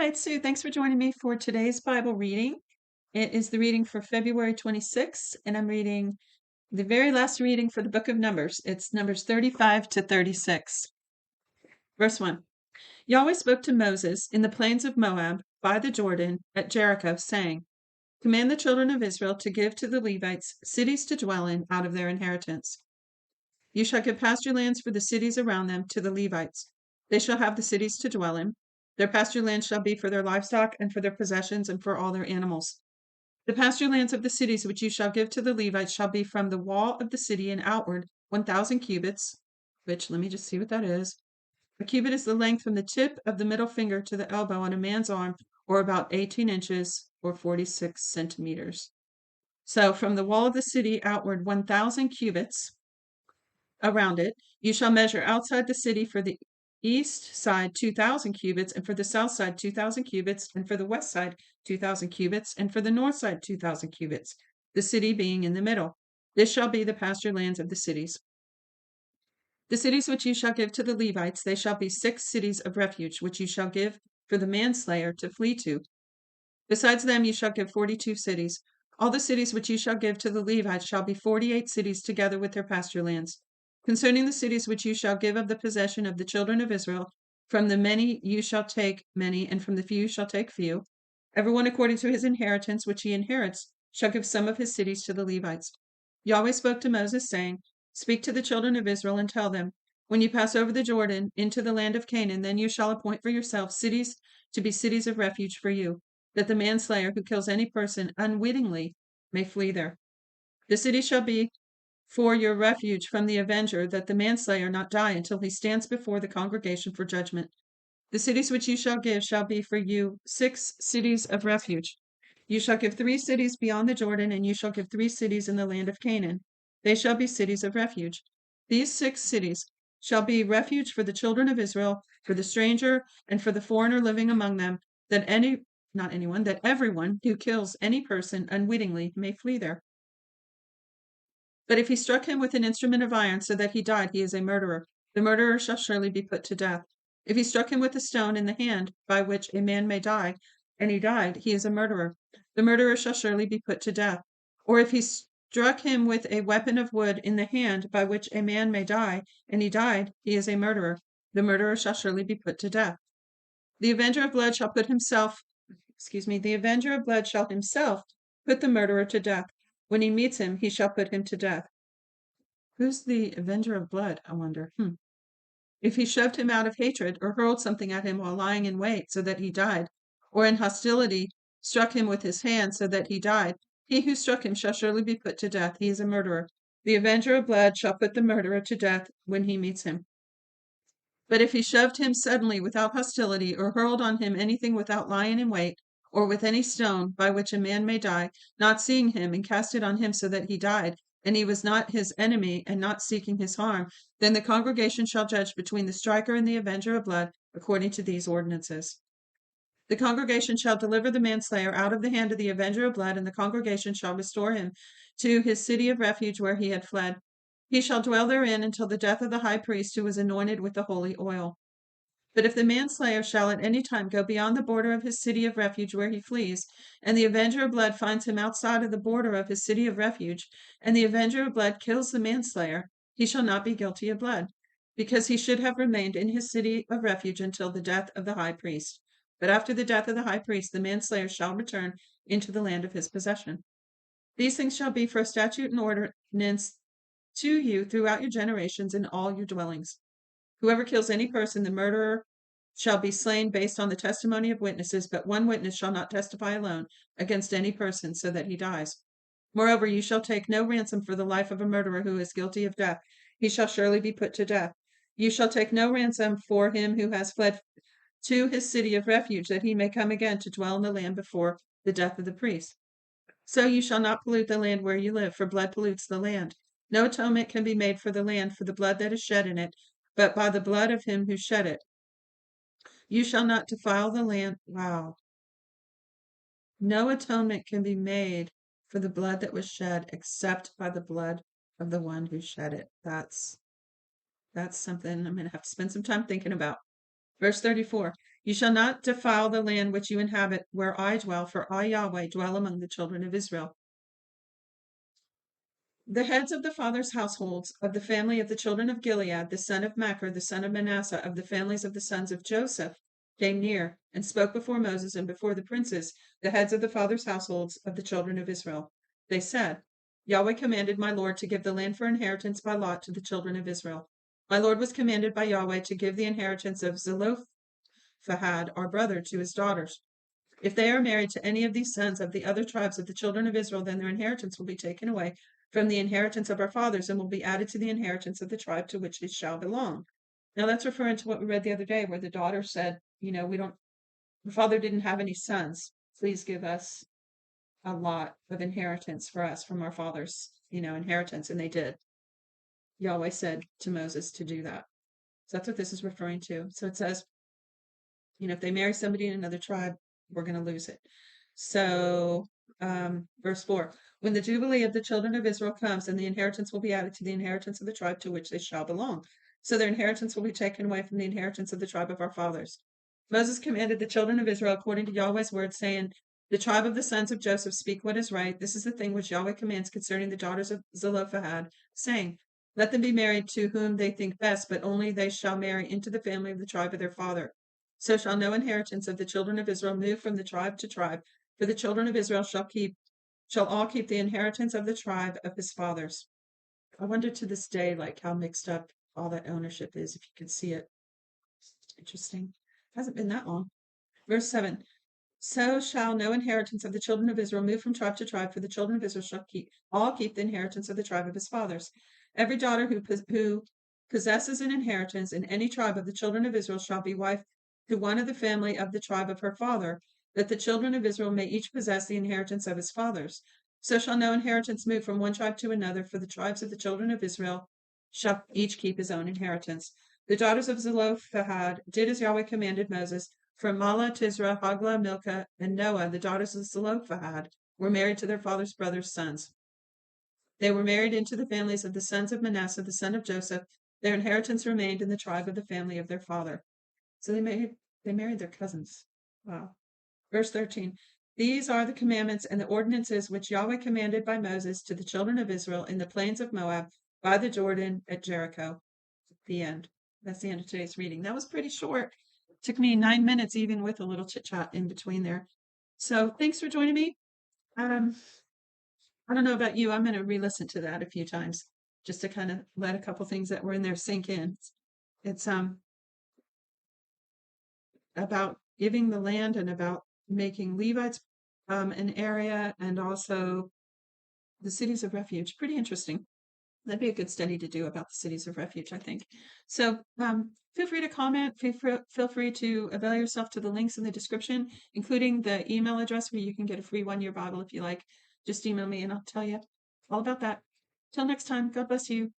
it's Sue. Thanks for joining me for today's Bible reading. It is the reading for February 26th, and I'm reading the very last reading for the book of Numbers. It's Numbers 35 to 36. Verse 1. Yahweh spoke to Moses in the plains of Moab by the Jordan at Jericho, saying, Command the children of Israel to give to the Levites cities to dwell in out of their inheritance. You shall give pasture lands for the cities around them to the Levites. They shall have the cities to dwell in. Their pasture lands shall be for their livestock and for their possessions and for all their animals. The pasture lands of the cities which you shall give to the Levites shall be from the wall of the city and outward 1,000 cubits, which let me just see what that is. A cubit is the length from the tip of the middle finger to the elbow on a man's arm, or about 18 inches or 46 centimeters. So from the wall of the city outward 1,000 cubits around it. You shall measure outside the city for the east side 2,000 cubits, and for the south side 2,000 cubits, and for the west side 2,000 cubits, and for the north side 2,000 cubits, the city being in the middle. This shall be the pasture lands of the cities. The cities which you shall give to the Levites, they shall be 6 cities of refuge, which you shall give for the manslayer to flee to. Besides them you shall give 42 cities. All the cities which you shall give to the Levites shall be 48 cities together with their pasture lands. Concerning the cities which you shall give of the possession of the children of Israel, from the many you shall take many, and from the few you shall take few. Everyone according to his inheritance which he inherits shall give some of his cities to the Levites. Yahweh spoke to Moses, saying, Speak to the children of Israel and tell them, When you pass over the Jordan into the land of Canaan, then you shall appoint for yourselves cities to be cities of refuge for you, that the manslayer who kills any person unwittingly may flee there. The city shall be for your refuge from the avenger, that the manslayer not die until he stands before the congregation for judgment. The cities which you shall give shall be for you 6 cities of refuge. You shall give 3 cities beyond the Jordan, and you shall give 3 cities in the land of Canaan. They shall be cities of refuge. These 6 cities shall be refuge for the children of Israel, for the stranger, and for the foreigner living among them, that that everyone who kills any person unwittingly may flee there. But if he struck him with an instrument of iron so that he died, he is a murderer. The murderer shall surely be put to death. If he struck him with a stone in the hand by which a man may die, and he died, he is a murderer. The murderer shall surely be put to death. Or if he struck him with a weapon of wood in the hand by which a man may die, and he died, he is a murderer. The murderer shall surely be put to death. The avenger of blood shall the avenger of blood shall himself put the murderer to death. When he meets him, he shall put him to death. Who's the avenger of blood, I wonder? If he shoved him out of hatred, or hurled something at him while lying in wait so that he died, or in hostility struck him with his hand so that he died, he who struck him shall surely be put to death. He is a murderer. The avenger of blood shall put the murderer to death when he meets him. But if he shoved him suddenly without hostility, or hurled on him anything without lying in wait, or with any stone by which a man may die, not seeing him, and cast it on him so that he died, and he was not his enemy, and not seeking his harm, then the congregation shall judge between the striker and the avenger of blood according to these ordinances. The congregation shall deliver the manslayer out of the hand of the avenger of blood, and the congregation shall restore him to his city of refuge where he had fled. He shall dwell therein until the death of the high priest who was anointed with the holy oil. But if the manslayer shall at any time go beyond the border of his city of refuge where he flees, and the avenger of blood finds him outside of the border of his city of refuge, and the avenger of blood kills the manslayer, he shall not be guilty of blood, because he should have remained in his city of refuge until the death of the high priest. But after the death of the high priest, the manslayer shall return into the land of his possession. These things shall be for a statute and ordinance to you throughout your generations in all your dwellings. Whoever kills any person, the murderer shall be slain based on the testimony of witnesses, but one witness shall not testify alone against any person so that he dies. Moreover, you shall take no ransom for the life of a murderer who is guilty of death. He shall surely be put to death. You shall take no ransom for him who has fled to his city of refuge, that he may come again to dwell in the land before the death of the priest. So you shall not pollute the land where you live, for blood pollutes the land. No atonement can be made for the land for the blood that is shed in it, but by the blood of him who shed it. You shall not defile the land. Wow. No atonement can be made for the blood that was shed except by the blood of the one who shed it. That's something I'm going to have to spend some time thinking about. Verse 34. You shall not defile the land which you inhabit, where I dwell, for I, Yahweh, dwell among the children of Israel. The heads of the fathers' households of the family of the children of Gilead, the son of Machir, the son of Manasseh, of the families of the sons of Joseph, came near and spoke before Moses and before the princes, the heads of the fathers' households of the children of Israel. They said, Yahweh commanded my Lord to give the land for inheritance by lot to the children of Israel. My Lord was commanded by Yahweh to give the inheritance of Zelophehad, our brother, to his daughters. If they are married to any of these sons of the other tribes of the children of Israel, then their inheritance will be taken away from the inheritance of our fathers and will be added to the inheritance of the tribe to which they shall belong. Now that's referring to what we read the other day, where the daughter said, the father didn't have any sons. Please give us a lot of inheritance for us from our father's, inheritance. And they did. Yahweh said to Moses to do that. So that's what this is referring to. So it says, if they marry somebody in another tribe, we're going to lose it. So, verse 4, when the Jubilee of the children of Israel comes, and the inheritance will be added to the inheritance of the tribe to which they shall belong. So their inheritance will be taken away from the inheritance of the tribe of our fathers. Moses commanded the children of Israel according to Yahweh's word, saying, the tribe of the sons of Joseph speak what is right. This is the thing which Yahweh commands concerning the daughters of Zelophehad, saying, let them be married to whom they think best, but only they shall marry into the family of the tribe of their father. So shall no inheritance of the children of Israel move from the tribe to tribe, for the children of Israel shall all keep the inheritance of the tribe of his fathers. I wonder to this day, like how mixed up all that ownership is, if you could see it. Interesting. Hasn't been that long. Verse 7. So shall no inheritance of the children of Israel move from tribe to tribe, for the children of Israel shall all keep the inheritance of the tribe of his fathers. Every daughter who possesses an inheritance in any tribe of the children of Israel shall be wife to one of the family of the tribe of her father, that the children of Israel may each possess the inheritance of his fathers. So shall no inheritance move from one tribe to another, for the tribes of the children of Israel shall each keep his own inheritance. The daughters of Zelophehad did as Yahweh commanded Moses. From Mahlah, Tisra, Hoglah, Milcah, and Noah, the daughters of Zelophehad, were married to their father's brothers' sons. They were married into the families of the sons of Manasseh, the son of Joseph. Their inheritance remained in the tribe of the family of their father. So they married their cousins. Wow. Verse 13. These are the commandments and the ordinances which Yahweh commanded by Moses to the children of Israel in the plains of Moab by the Jordan at Jericho. The end. That's the end of today's reading. That was pretty short. It took me 9 minutes, even with a little chit chat in between there. So thanks for joining me. I don't know about you. I'm going to re-listen to that a few times just to kind of let a couple things that were in there sink in. It's about giving the land and about making Levites an area, and also the cities of refuge. Pretty interesting. That'd be a good study to do about the cities of refuge, I think. So feel free to comment. Feel free to avail yourself to the links in the description, including the email address where you can get a free 1-year Bible if you like. Just email me and I'll tell you all about that. Till next time, God bless you.